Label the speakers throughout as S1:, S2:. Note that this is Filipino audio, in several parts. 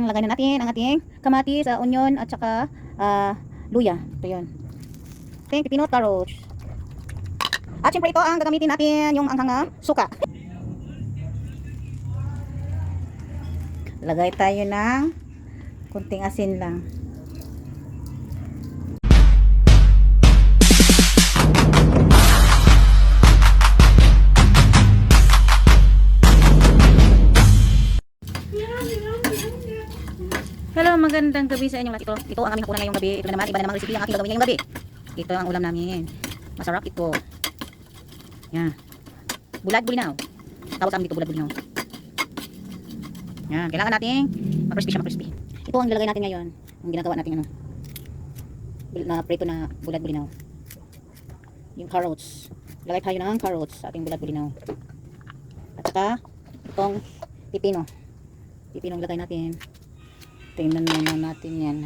S1: Lagay na natin ang ating kamatis, onion at saka luya. Ito yun. Ating pipino, carrots. At syempre ito ang gagamitin natin, yung anghang suka. Lagay tayo ng kunting asin lang. Hello, magandang gabi sa inyong lahat. Ito ang aming hapunan ngayong gabi. Ito na naman, iba na namang recipe ang aking gagawin ngayong gabi. Ito ang ulam namin. Masarap ito. Yan. Bulad bulinaw. Tawag kami dito bulad bulinaw. Yan. Kailangan natin ma-crispy siya, ma-crispy. Ito ang ilalagay natin ngayon. Ang ginagawa natin na prito na bulad bulinaw. Yung carrots. Lagay tayo ng carrots sa ating bulad bulinaw. At saka itong pipino. Pipino ang lagay natin. Tingnan muna natin yan.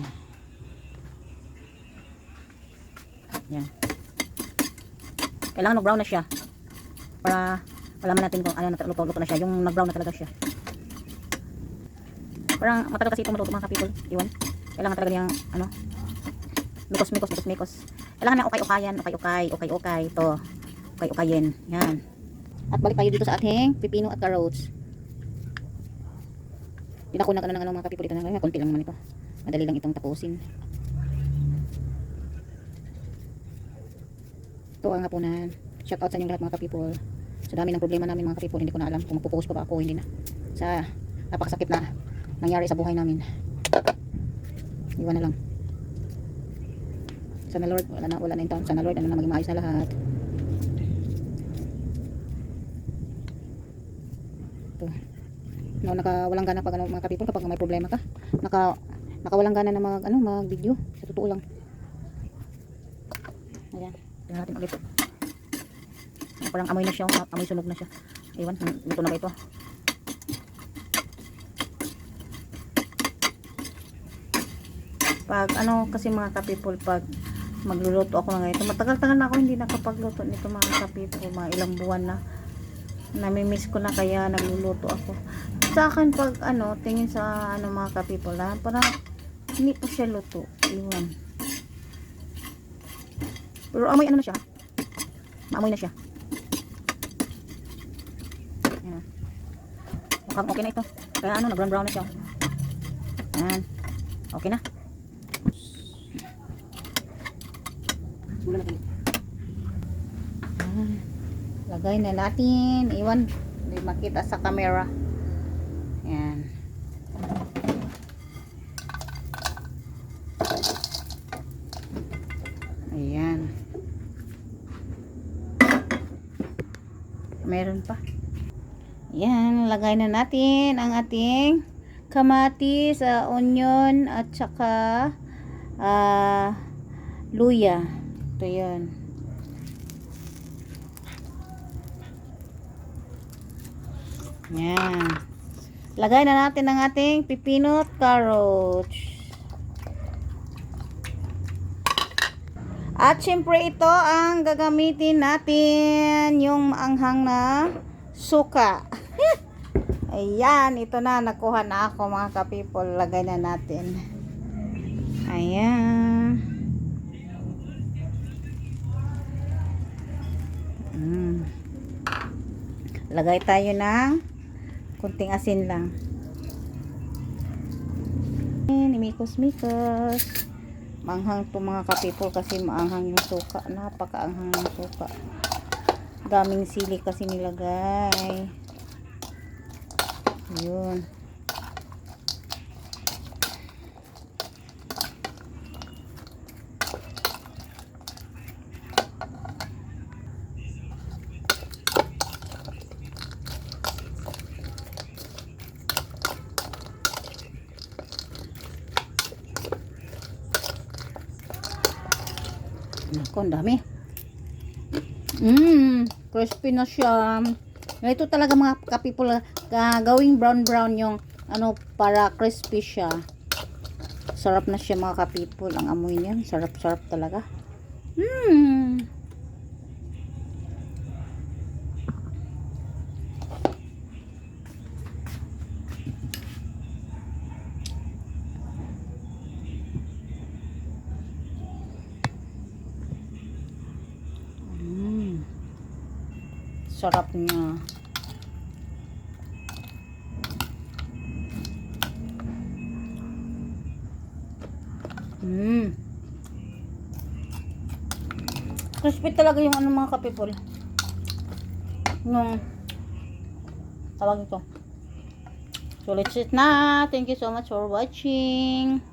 S1: Yan. Kailangan mag-brown na siya. Para malaman natin kung ano luto na siya. Yung nag-brown na talaga siya. Parang matagal kasi itong maluto mga ka-people. Iwan. Kailangan talaga niyang mikos. Kailangan na ukay-ukayan. Ukay-ukay. Ito. Ukay-ukayin. Yan. At balik tayo dito sa ating pipino at carrots. Pinakunan ka na ng mga ka-people dito na. Kunti lang naman ito. Madali lang itong tapusin. Ito ang hapunan. Shout out sa inyong lahat mga ka-people. Sa dami ng problema namin mga ka-people, hindi ko na alam kung magpo-post pa ba ako, hindi na. Sa napakasakit na nangyari sa buhay namin. Iwan na lang. Sana Lord, wala na yung taon. Sana Lord, ano na maging maayos na lahat. Ito. No, nakawalang gana pag mga ka-people kapag may problema ka. Nakawalang gana na mag-video. Sa totoo lang. Ayan. Tingnan natin ulit. Parang amoy na siya, amoy sunog na siya. Ewan, luto na ba ito? Pag kasi mga ka-people, pag magluluto ako ng ito, matagal-tagal na ako hindi nakapagluto nito mga ka-people, mga ilang buwan na. Namimiss ko na kaya nagluluto ako. Sa akin pag tingin sa mga ka-people na parang hindi pa siya luto. Ewan. Pero amoy na siya. Maamoy na siya. Ayan. Mukhang okay na ito. Kaya nag-brown na siya. Ayan. Okay na. Ayan. Lagay na natin. Iwan. Hindi makita sa camera. Ayan. Ayan. Meron pa. Ayan. Lagay na natin ang ating kamatis, onion at saka luya. Ito yun. Ayan. Lagay na natin ang ating pipino at carrots. At syempre ito ang gagamitin natin, yung maanghang na suka. Ayan, ito na, nakuha na ako mga ka-people. Lagay na natin. Ayan. Lagay tayo ng kunting asin lang. Imikos-mikos. Maanghang to mga ka-people kasi maanghang yung suka. Napakaanghang yung suka. Daming sili kasi nilagay. Yun. Naku, ang dami. Crispy na siya. Ito talaga mga ka-people, gawing brown yung para crispy siya. Sarap na siya mga ka-people. Ang amoy niya, sarap talaga. sarap niya. Crispy talaga yung ano mga ka-people. Yung tawag ito. So let's eat na. Thank you so much for watching.